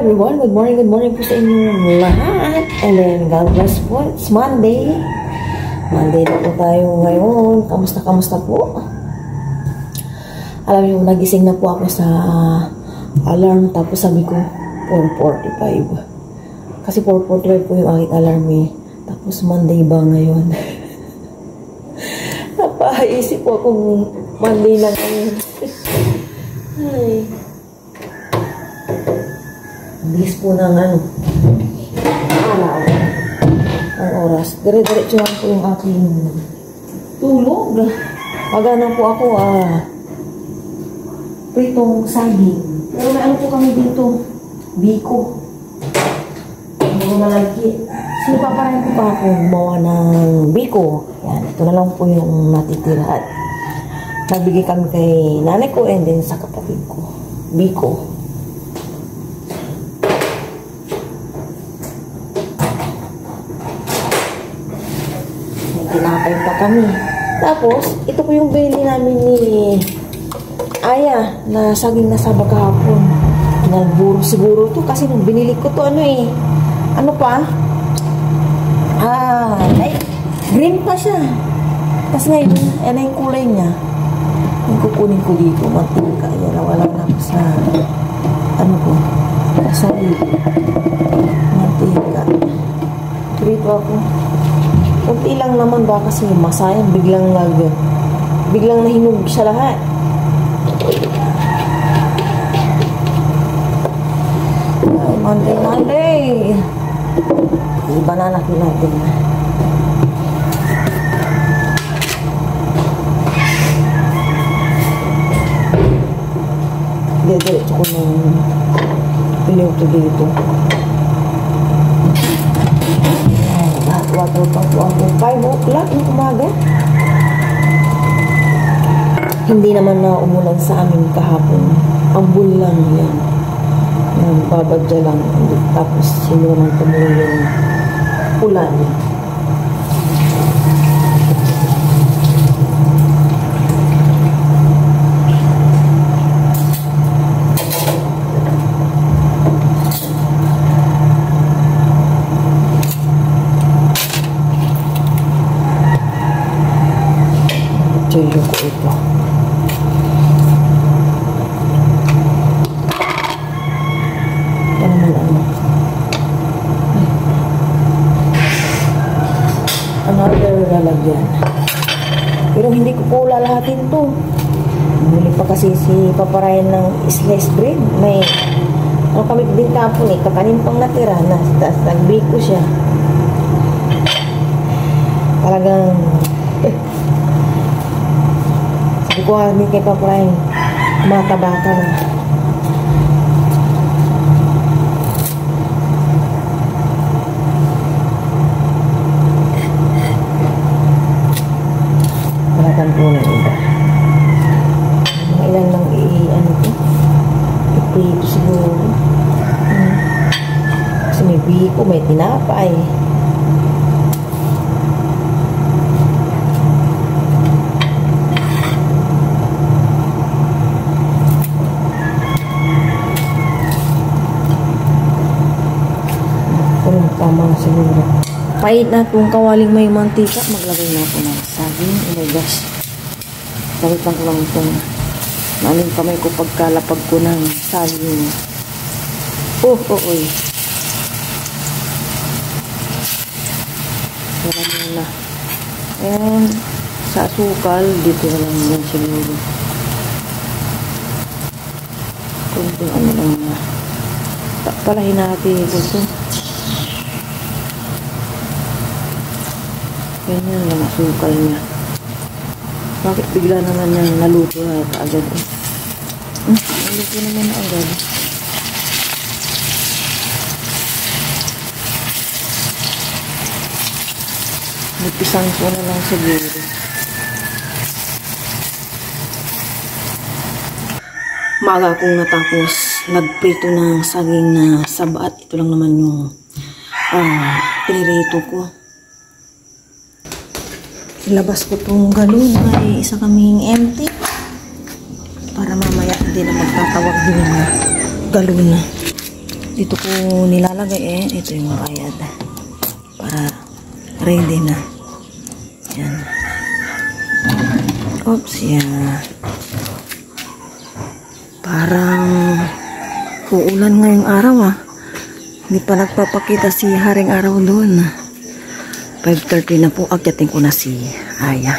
everyone, good morning po sa inyong lahat. And then, God bless po. It's Monday. Monday na po tayo ngayon. Kamusta po? Alam niyo, nagising na po ako sa alarm. Tapos sabi ko, 4:45. Kasi 4:45 po yung aking alarm eh. Tapos Monday ba ngayon? Napaisip po akong Monday na ngayon. Ay. Bilis po ng ang oras. Dire-diretso lang po yung aking tulog. Magana po ako pritong saging. Pero may ano po kami dito, biko. Hindi malagi. Sipaparin ko pa ako gumawa ng biko. Yan, ito na lang po yung natitira. At nagbigay kami kay nanay ko and then sa kapatid ko. Biko. Tinapay pa kami. Tapos, ito po yung binili namin ni Aya na saging na sabag kahapon. Nagburo siguro to kasi nung binili ko to ano pa? Green pa siya. Tapos ngayon, yan yung kulay niya. Yung kukunin ko dito, mantika. Yan, wala na ako sa sa mantika. Dito ako. Kunti lang naman ba kasi masayang biglang nahinog siya lahat. Ay, Monday. I-banana ko natin. Diretso ko ng pinuto dito. Water pa po ako. 5 o'clock ng umaga. Hindi naman na umulan sa amin kahapon. Ambul lang yan. Babadya lang. Tapos hindi naman tumuloy yung ulan. Tuyo ko ito. Another lalagyan. Pero hindi ko po lalahatin to. Bumili pa kasi si Papa Ryan ng sliced bread. May kami din kapon kakanin pang natira na. Tapos nagbiko siya. Talagang sabi ko hindi kay Papa Ryan, mataba ka na. Palatan po na iba. Mga ilan lang i-prito siguro. Kasi may biko, may tinapay. Tama siguro. Pait na kung kawaling may mantika, maglagay na ako ng saging. Oh my gosh. Sabitan ko lang itong naling kamay ko pagkalapag ko ng saging. Oy. Wala na. And sa asukal, dito na lang yan siguro. Kunting lang na. Palahin natin ito. Ganyan lang asukal niya. Bakit bigla naman niyang naluto na agad naluto naman na agad. Nagpisang ko na lang siguro. Maga akong natapos nagprito ng saging na saba at ito lang naman yung pinirito ko. Ilabas ko itong galon. May isa kaming empty. Para mamaya hindi na magtatawag din ng galon na. dito ko nilalagay eh. Ito yung bayad. Para ready na. Yan. Oops, yan. Parang uulan ngayong araw ah. Hindi pa nagpapakita si Haring Araw doon. 5:30 na po. Akyatin ko na si Aya.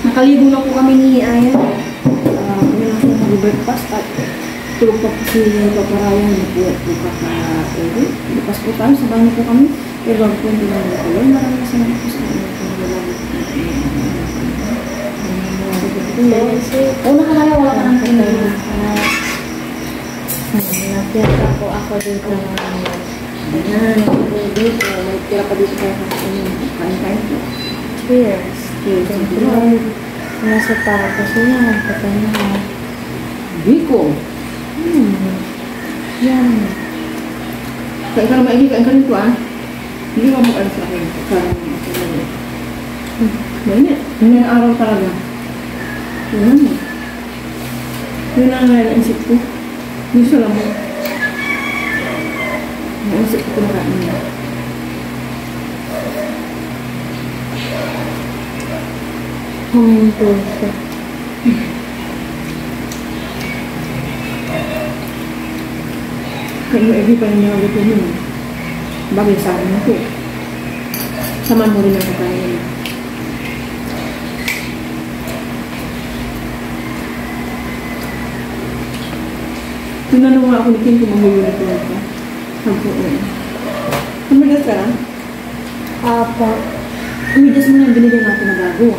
Nakaligo na po kami ni Aya. Kami na po mag-breakfast at tulog pa po si Paparayan. Bukas po tayo. Sabahan po kami. Pero wag po hindi namin po yun. Maraming salamat po sa inyo. Una ka kaya wala ka ng pinay. Nakita po ako dito ng Ayan, dito. May tira pa dito kaya kain-kain po. cheers. Thank you, Lord. Nasa para kasi yan. Patay na. Biko. Yan. Kain ka na maigi, kain ka nito ah. Hindi ka mag-alas sa akin. Mainit. Yun yung araw talaga. Yun na. Yun ang naisip ko. Yun sa lamang. Naisip ko na kain niya. Huminto siya. Kaya maigi pa rin yung gusto mo. Bagay sa akin ito. Saman mo rin ang kakain. Tinanong nga ako ni Kim kung maghulunod ko ito. Sabi ko, umigas ka lang? Apa. Umigas mo na yung binigay natin na bago.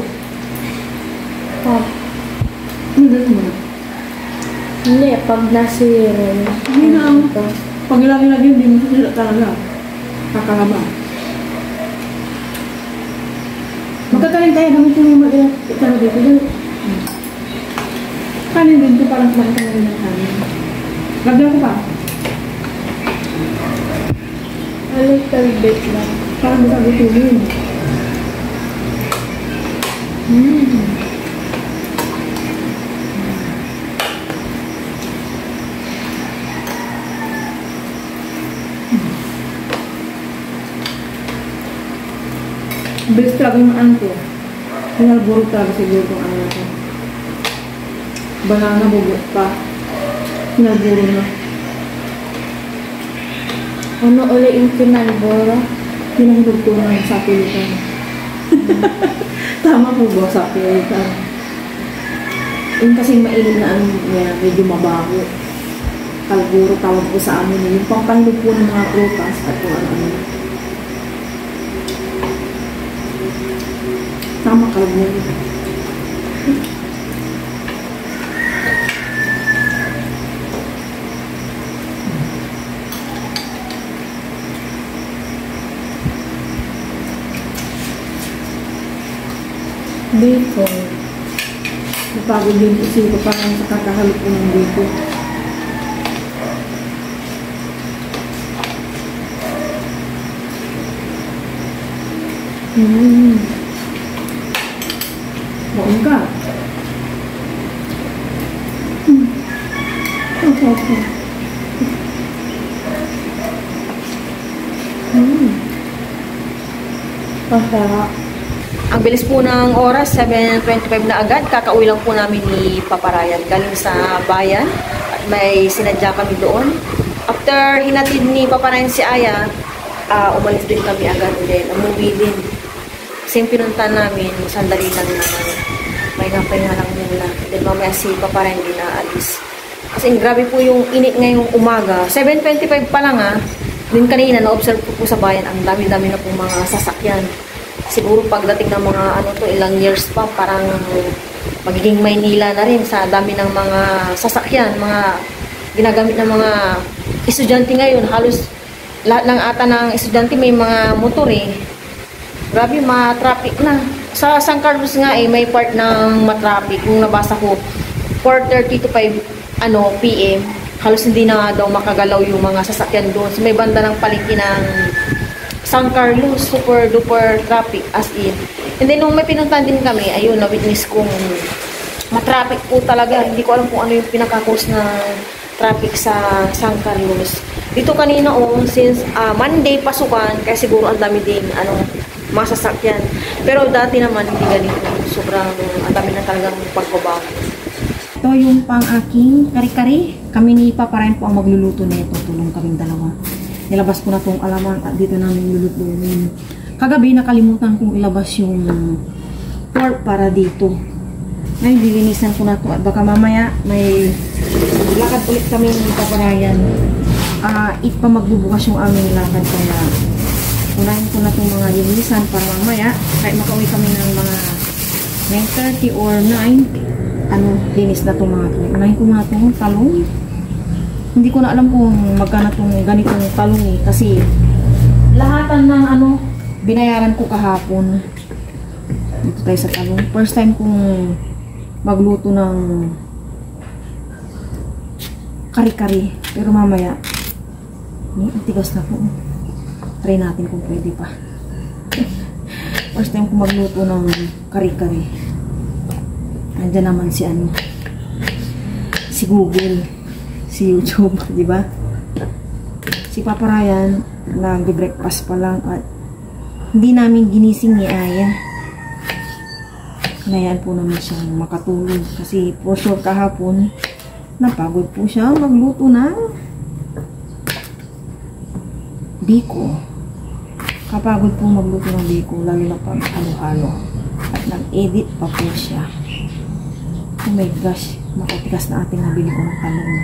Umigas mo na. Hindi, pag nasira. Hindi na ang pag ilagi-lagi hindi mo sila talaga. Kakahaba. Magkakain tayo gamitin yung mag-ilag dito. Kanin din ito parang kumakita rin ng kanin. Lagyan ko pa. A little bit lang. Parang masabi ito yun. Bilis talaga yung ano ko. Hinalburo talaga siguro kung ano ko. Banana bubot pa. Hinalburo na. Ano uli yung kinalboro? Hinahulog ko na sa pilitan. Tama po ba sa pilitan? Yung kasing mainit na ano niya, medyo mabaho. Kalburo tawag po sa amin. Yung pampahilog po ng mga prutas at kung ano. Tama kalburo. Biko. Napagod din kasi ko parang sa kakahalip ko ng dito. Baon ka. Okay. Masarap. Ang bilis po ng oras, 7:25 na agad. Kakauwi lang po namin ni Paparayan. Galing sa bayan. At may sinadya kami doon. After hinatid ni Paparayan si Aya, umalis din kami agad din. Umuwi din. Kasi yung pinunta namin, sandali lang naman. Pahinga lang muna. Then mamaya si Paparayan din naalis. Kasi grabe po yung init ngayong umaga. 7:25 pa lang Din kanina, na-observe ko po sa bayan, ang dami-dami na po mga sasakyan. Siguro pagdating ng mga ilang years pa, parang magiging Maynila na rin sa dami ng mga sasakyan, mga ginagamit ng mga estudyante ngayon. Halos lahat ng ata ng estudyante may mga motor eh. Grabe, ma-traffic na. Sa San Carlos nga may part ng ma-traffic. Kung nabasa ko, 4:30 to 5 PM, halos hindi na daw makagalaw yung mga sasakyan doon. So, may banda ng palengke ng San Carlos, super duper traffic as in. And then nung may pinuntahan din kami, ayun, na-witness kong matraffic po talaga. Hindi ko alam kung ano yung pinaka-cause na traffic sa San Carlos. Dito kanina since Monday pasukan, kaya siguro ang dami din mga sasakyan. Pero dati naman hindi ganito. Sobrang ang dami na talagang pagbabago. Ito yung pang aking kari-kari. Kami ni Papa Ryan po ang magluluto nito. Tulong kaming dalawa. Nilabas ko na itong alaman at dito namin lulutuin. Kagabi nakalimutan kong ilabas yung pork para dito. Ngayon dilinisan ko na to at baka mamaya may lakad ulit kami ni Papa Ryan. Pa magbubukas yung aming lakad kaya unahin ko na itong mga linisan para mamaya kahit makauwi kami ng mga 9:30 or 9 linis na itong mga ito. Unahin ko na itong talong. Hindi ko na alam kung magkano itong ganitong talong kasi lahatan ng binayaran ko kahapon. Dito tayo sa talong. First time kong magluto ng kari-kari. Pero mamaya ang tigas na po. Try natin kung pwede pa. First time kong magluto ng kari-kari. Nandiyan naman si Google, si YouTube, di ba? Si Papa Ryan, nag-breakfast pa lang at hindi namin ginising ni Aya. Hinayaan po namin siyang makatulog kasi for sure kahapon, napagod po siya magluto ng biko. Kapagod po magluto ng biko, lalo na pag halo-halo. At nag-edit pa po siya. Oh my gosh, makatigas na ating nabili ko ng talong.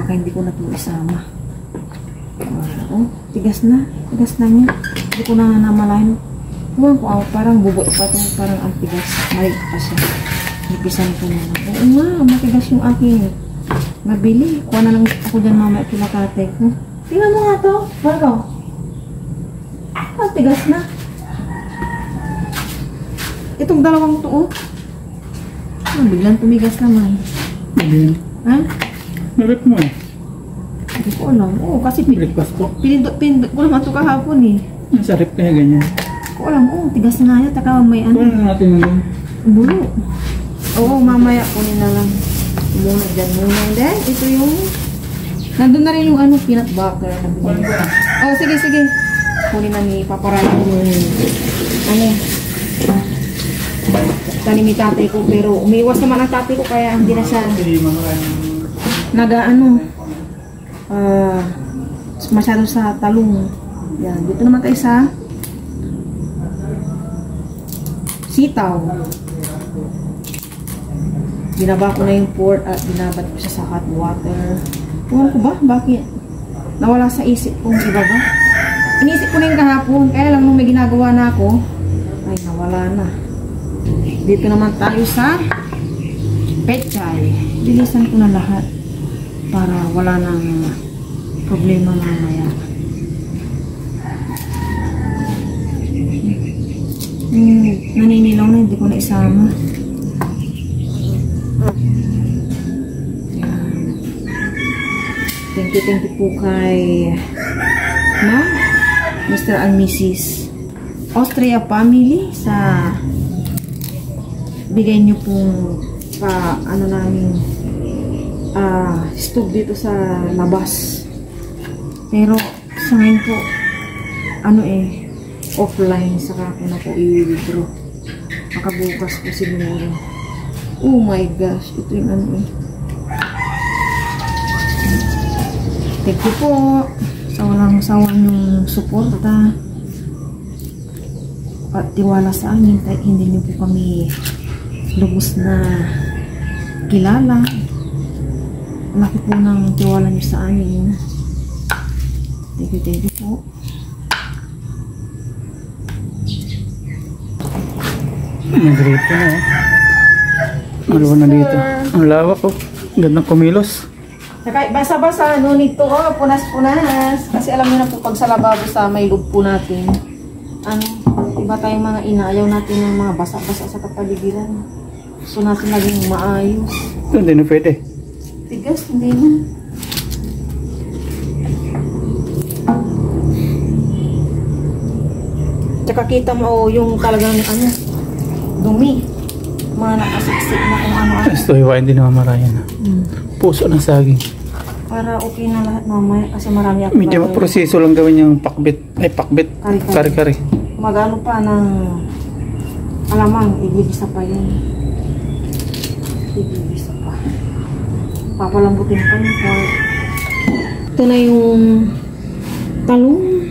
Baka hindi ko na ito isama. Tigas na niya. Hindi ko na namalayan. Huwag ko parang bubot pa ito, parang ang tigas. Maliit pa siya. Nipisan ko na lang. Oo nga, matigas yung aking nabili. Kuha na lang ako dyan mamaya kilakate ko. Tingnan mo nga ito. Marco. Ang tigas na. Itong dalawang ito, biglang tumigas naman. Hindi. Ha? Narip mo eh. Hindi ko alam. Oo, kasi Breakfast po. pinindot ko naman ito kahapon eh. Nasa rip kaya ganyan. Hindi ko alam. Oo, tigas na nga yan. Taka may Kuha na natin ng bulo. Oo, mamaya kunin na lang. Muna dyan muna. And then, ito yung nandun na rin yung peanut butter. Oh, sige. Kunin na ni Papa Ryan yung tanim ni tatay ko, pero umiwas naman ang tatay ko kaya hindi na siya masyado sa talong. Yan, dito naman tayo sa sitaw. Binaba ko na yung pork at binabad ko siya sa hot water. Ewan ko ba? Bakit? Nawala sa isip kong ibaba. Inisip ko na yung kahapon, kaya lang nung may ginagawa na ako, ay nawala na. Dito naman tayo sa pechay. Bilisan ko na lahat para wala nang problema mamaya. Naninilaw na, hindi ko na isama. Thank you po kay Mr. and Mrs. Austria family sa bigay niyo pong namin stove dito sa labas. Pero sa ngayon po offline, saka ako na po i-withdraw. Makabukas po siguro. Oh my gosh, ito yung thank you po sa walang sawang yung suporta at tiwala sa amin kahit hindi niyo po kami lubos na kilala. Laki po ng tiwala niyo sa amin. Thank you po. Nag-rito na Malawa na dito. Ang lawak ko. Gandang kumilos. Saka basa-basa nito punas-punas. Kasi alam niyo na po pag sa lababo sa may loob po natin. Iba tayong mga ina. Ayaw natin ng mga basa-basa sa kapaligiran. Gusto natin laging maayos. Hindi na pwede. Tigas, hindi na. Tsaka kita mo yung talagang dumi. mga nakasiksik na kung ano-ano. Ito, hiwain din naman maraya na. Puso ng saging. Para okay na lahat mamaya kasi marami ako. Medyo proseso lang gawin yung pakbit. Ay, pakbit. Kari-kari. Magano pa ng alamang, igigisa pa yun. Igigisa pa. Papalambutin pa yung pork. Ito na yung talong.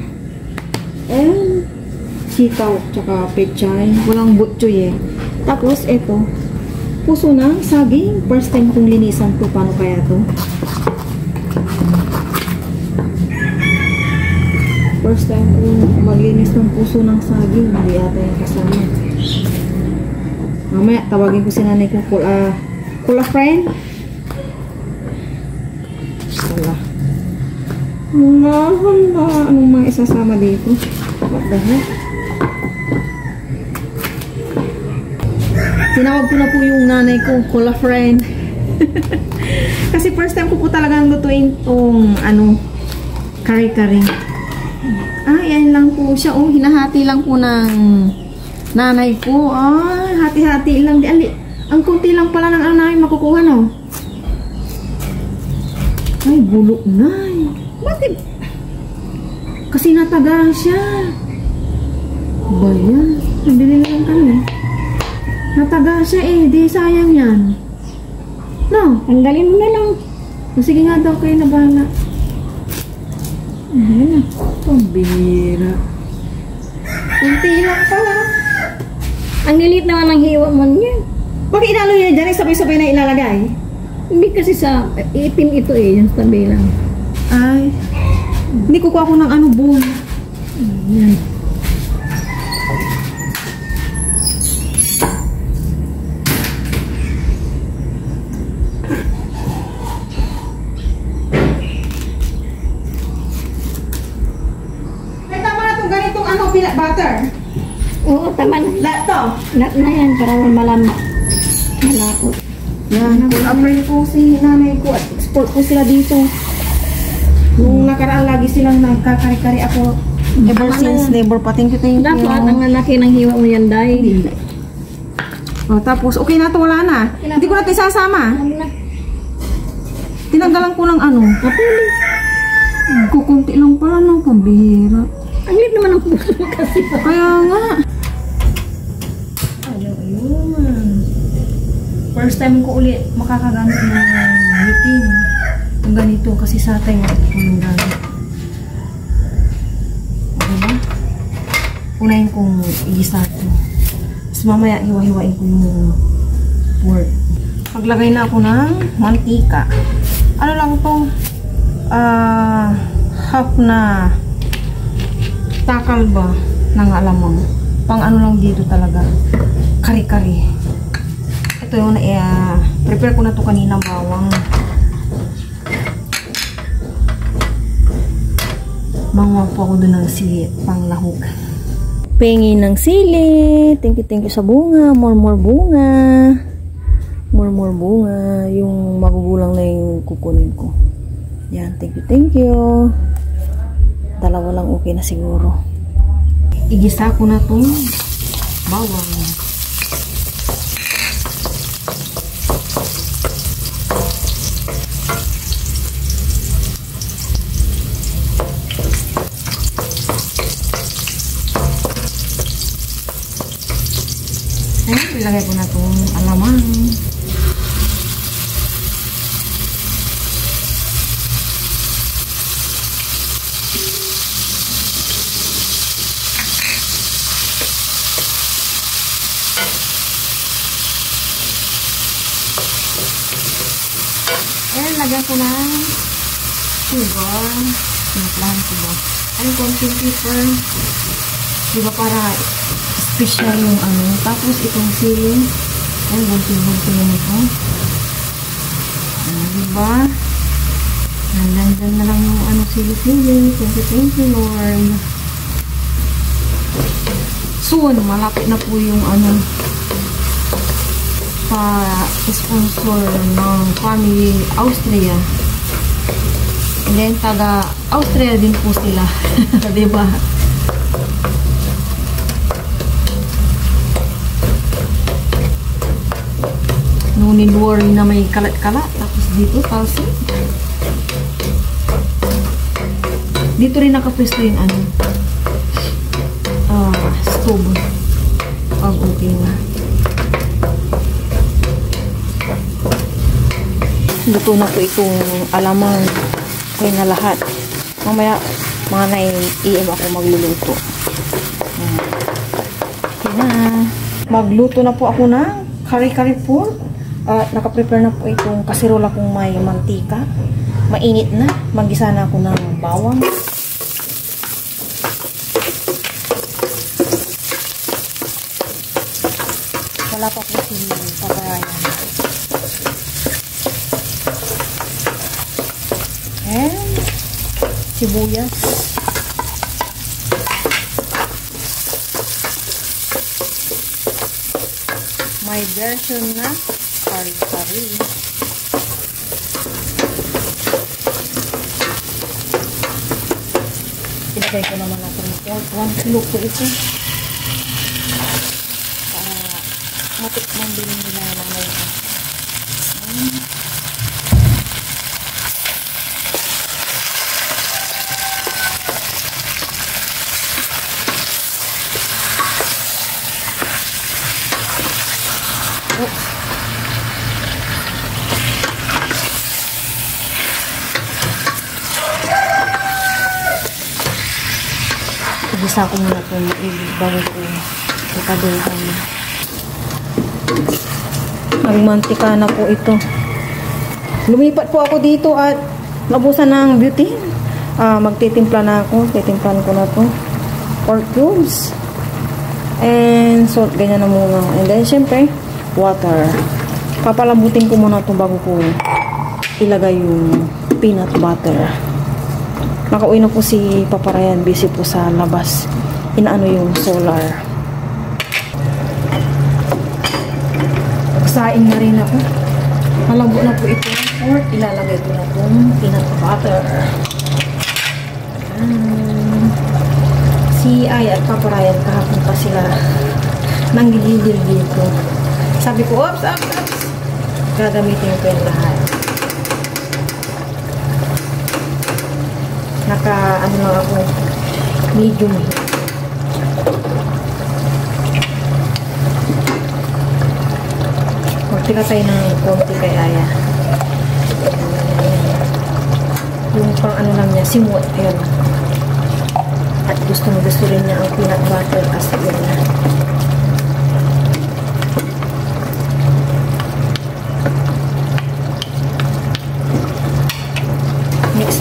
And sitaw, tsaka pechay. Walang butchoy eh. Tapos ito, puso ng saging. First time kong linisan to. Paano kaya to? First time kong maglinis ng puso ng saging. Hindi ata yung kasama. Mamaya, tawagin ko si nanay ko. Kula friend. Wala. Anong mga isasama dito? What the heck? Tinawag ko na po yung nanay ko, Kula friend. Kasi first time ko po talagang lutuin tong kari-kari. Yan lang po siya. Hinahati lang po ng nanay ko. Hati-hati lang. Ang kunti lang pala ng nanay makukuha, no? Ay, bulok na. Bakit? Kasi nataga siya. Ba yan? Nabili lang kami. Nataga siya eh. Di sayang yan. No? Tanggalin mo na lang. Sige nga daw kayo na bahala. Ayan na. Pambira. Kunti lang pala. Ang lilit naman ng hiwa mo niya. Bakit inalo niya dyan? Sabay-sabay na ilalagay? Hindi kasi sa itim ito eh. Yung tabi lang. Ay. Hindi kukuha ko ng bowl. Yan. Ay, tama na itong ganitong peanut butter. Oo, tama na. Lahat to. Lahat na yan para malapot. Yan. Apply ko si nanay ko at export ko sila dito. Nung nakaraan lagi silang nagkakari-kari ako. Ever since never pa. Thank you. Dapat ang laki ng hiwa mo yan dahil. Tapos okay na to, wala na. Hindi ko na ito isasama. Ano na? Tinanggalan ko ng Napuli. kukunti lang pala ng pambihira. Ang liit naman ang puso kasi. Kaya nga. Ayun. First time ko ulit makakagamit ng liting. Yung ganito kasi sa atin yung gamit. Diba? Unahin kong igisa ito. Tapos mamaya hiwa-hiwain ko yung pork. Paglagay na ako ng mantika. Ano lang to? Half na takal ba ng alamang. Pang lang dito talaga. Kari-kari. Ito yung prepare ko na to kanina bawang. Manguha po ako doon ng sili panglahok. Pengi ng sili. Thank you sa bunga. More bunga. More bunga. Yung magugulang na yung kukunin ko. Yan, thank you. Dalawa lang okay na siguro. Igisa ko na itong bawang. Ilagay ko na itong alamang. And lagyan ko ng sugar. Simplahan ko ba? And konting pepper. Diba para special yung Tapos itong sili. And bunting-bunting yung ito. Diba? Nandan na lang yung sili-sili. Thank you Lord. Soon, malapit na po yung pa-sponsor ng family Austria. And then, taga Austria din po sila. Diba? No need worry na may kalat-kalat. Tapos dito, talsi. Dito rin nakapwesto yung ano, stove. Pag okay na. Luto na po itong alamang. Okay na lahat. Mamaya, mga 9 AM ako magluluto. Okay na. Magluto na po ako ng kari-kari pork. Nakaprepare na po itong kasirola kong may mantika. Mainit na. Magisa na ako ng bawang. Wala pa po si paparayan. And sibuyas. May version na kari-kari. Ilagay ko naman natin pork. 1 kilo po ito. Para matikman din nila na ngayon. Igisa ko muna ito bago ko ikaduhan. Nagmantika na po ito. Lumipat po ako dito at nabusan ng beauty. Magtitimpla na ako. Titimplahan ko na ito. Pork cubes. And salt. Ganyan na muna. And then syempre, water. Papalambutin ko muna ito bago ko ilagay yung peanut butter. Nakauwi na po si Paparayan. Busy po sa labas. Inaano yung solar. Saing na rin ako. Malabo na po ito ng pork. Ilalagay ko na itong peanut butter. Si Ay at Paparayan kahapon pa sila nanggigigil dito. Sabi ko, ops. Gagamitin ko yung lahat. Ano lang ako, medium. Magtika tayo ng konti kay Aya. Yung pang ano lang niya, simot. Ayan. At gusto rin niya ang peanut butter kasi yun na.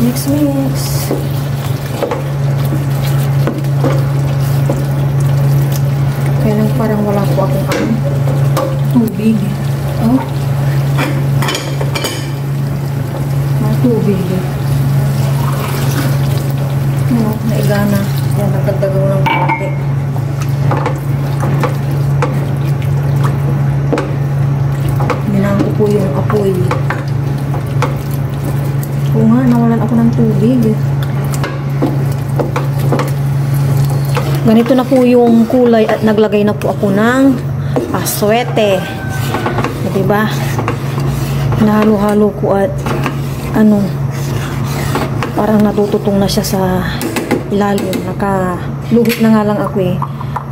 Mix. Kaya lang parang wala po akong tubig. Oh. Tubig. Naigana. Yan, nagdagdagan ng konti. Minahan ko po yung apoy. Oo nga, nawalan ako ng tubig. Ganito na po yung kulay at naglagay na po ako ng aswete. Diba? Nahalo-halo ko at parang natututong na siya sa ilalim. Nakaluhit na nga lang ako eh.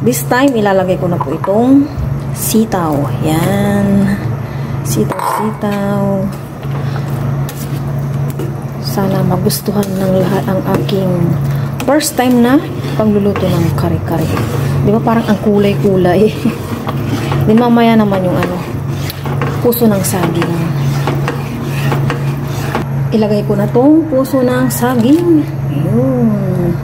This time, ilalagay ko na po itong sitaw. Yan. Sitaw. Sana magustuhan ng lahat ang aking first time na pagluluto ng kare-kare. Di ba parang ang kulay-kulay? Di mamaya naman yung puso ng saging. Ilagay ko na tong puso ng saging. Ayun.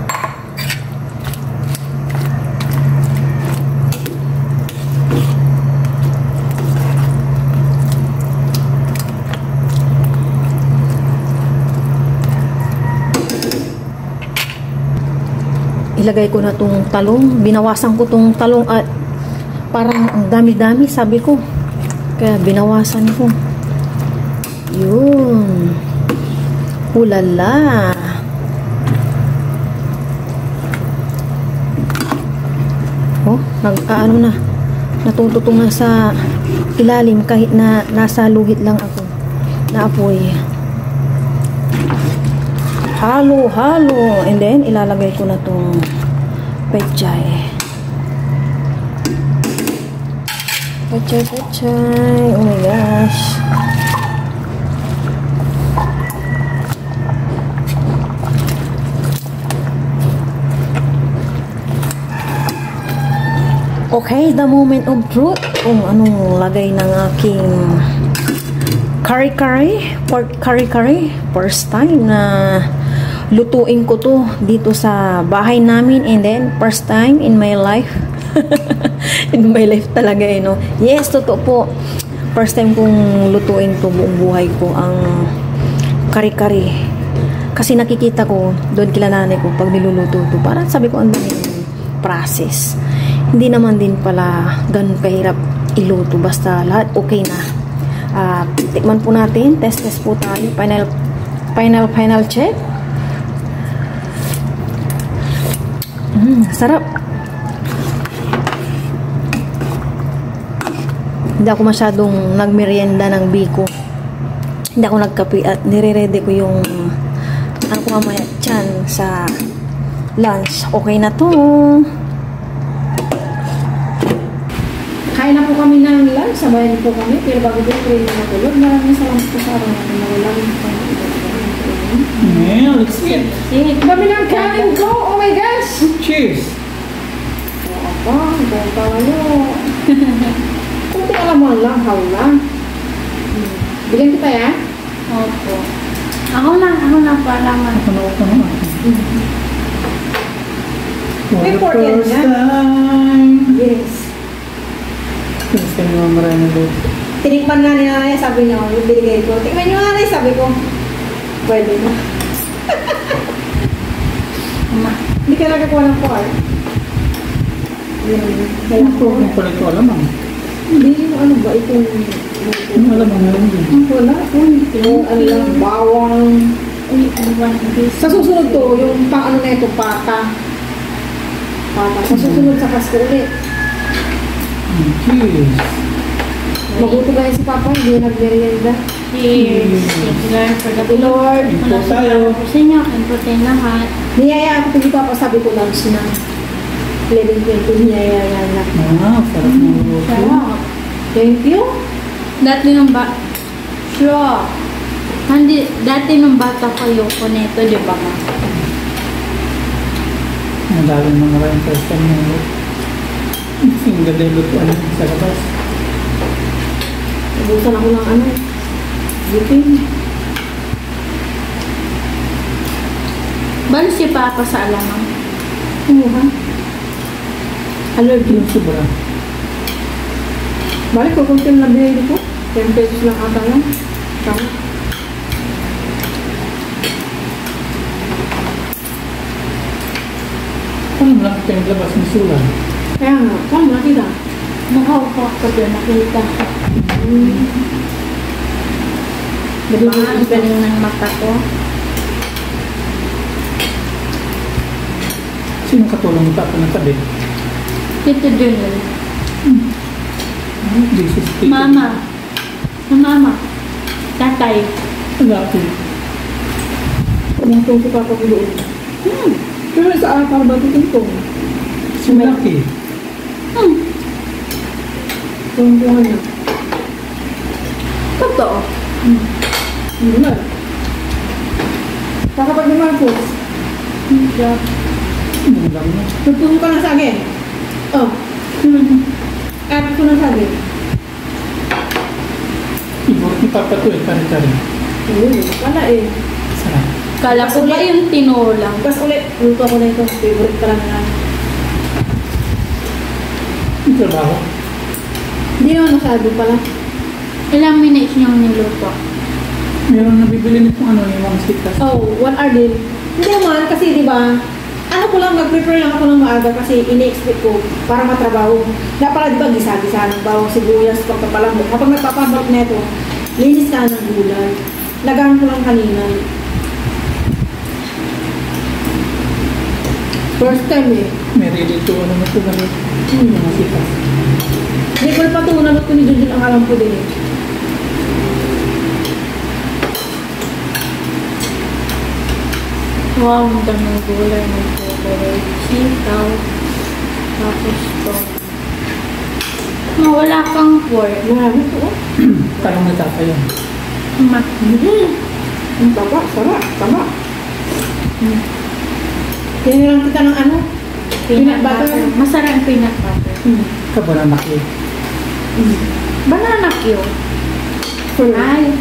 Ilagay ko na tong talong. Binawasan ko tong talong at parang ang dami-dami, sabi ko. Kaya binawasan ko. Yun. Ulala. Oh, na. Natututong na sa ilalim kahit na nasa luhit lang ako na apoy. Halo, and then ilalagay ko na tong pechay. Pechay. Oh my gosh. Okay, the moment of truth. Kung anong lagay ng aking pork curry. First time na lutuin ko to dito sa bahay namin, and then first time in my life. In my life talaga no. Yes, totoo po. First time kong lutuin to buong buhay ko ang kari-kari. Kasi nakikita ko doon kila nanay ko pag niluluto to. Parang sabi ko ang daming process. Hindi naman din pala ganun kahirap iluto. Basta lahat okay na. Tikman po natin. Test po tayo. Final check. Sarap. Hindi ako masyadong nagmerienda ng biko. Hindi ako nagkape at nire-ready ko yung ano ko mamaya tiyan sa lunch. Okay na to. Kain na po kami ng lunch. Sabayan po kami. Pero bago po rin na matulog. Maraming salamat po sa araw natin. Maraming po kami. Yeah, let's eat. Kami ng kain ko. Oh my gosh. Cheers. Ito tayo. Kunti alam mo lang, hawla. Bigyan kita ya? Opo. Ako lang palaman. Ako naman. May For pork the yan first yan? time. Yes. First time naman marami doon. Tinikman nga ni nanay, sabi niya, yung binigay ko. Tikman niyo nanay, sabi ko. Pwede na. Hindi ka nagkakuha ng pork. Kaya ko, kung pala ito alamang. Hindi yung ano ba, itong... Ano alamang meron din? Wala. Yung ano lang, bawang. Sa susunod to, yung pang ano na ito, pata. Sa susunod sa Pasko ulit. Cheers. Mabuti ba si Papa, hindi nag-merienda. Cheers. Thank you Lord for the Happy Lord. Ito tayo. Sa inyo, protein lahat. Niyaya ako kung Papa, sabi ko lunch na. 11:20, niyaya na. Sarap ng luto. Sarap. Thank you. Dati nung sure. Dati nung bata ko yung nito, di ba ma? Ang daming mga rin first time ng luto. Ang ganda yung lutuan sa labas. Nabusan ako ng ano. Gipin. Balik si Papa sa alamang. Ano ha? Allergy. Yung sobra. Balik ko kung na binili ko. 10 pesos lang ata lang. Tama. Paano mo lang ito yung labas ng sulan? Kaya nga, paano nakita? Nakaupo ako doon, nakita ko. Ang galing ng mata ko. Sino katulong ito ako ng tabi? Tito Junel. This is Tito. Mama. Mama. Tatay. Laki. Kumutong si Papa ko doon. Pero sa para ba tutungtong? Si Laki. Tungtungan na. Totoo. Hindi na. Kakapag naman po. Ano lang na. Tutulong ka na sa akin. Oh. At ko na sa akin. Ibot ni Papa to kari-kari. Ayun, wala eh. Sarap. Kala ko ba yung tinulang? Tapos ulit, luto ako na ito. Favorite ka lang na. Yung trabaho. Hindi naman masyado pala. Ilang minutes niyong niluto? Meron nabibili nitong ano yung mga sikas. Oh, 1 hour din. Hindi naman, kasi di ba, ano ko lang, nag-prepare lang ako ng maaga kasi ini-expect ko para matrabaho. Kaya pala di ba, gisa-gisa ng bawang sibuyas, pagkapalambok. Kapag nagpapabalik na ito, linis ka ng gulay. Lagahan ko lang kanina. First time eh. May ready to ano na ito na mga sikas. Hindi ko pa ito, nalot ko ni Junjun ang alam ko din eh. Wow, ang daming gulay. May gulay, sitaw, tapos to. Wala kang pork. Marami ito oh. Parang natapa yun. Ang taba, sarap, taba. Yan lang kita ng ano? Peanut butter. Masarap ang peanut butter. Kabanana cake. Banana cue. Ay,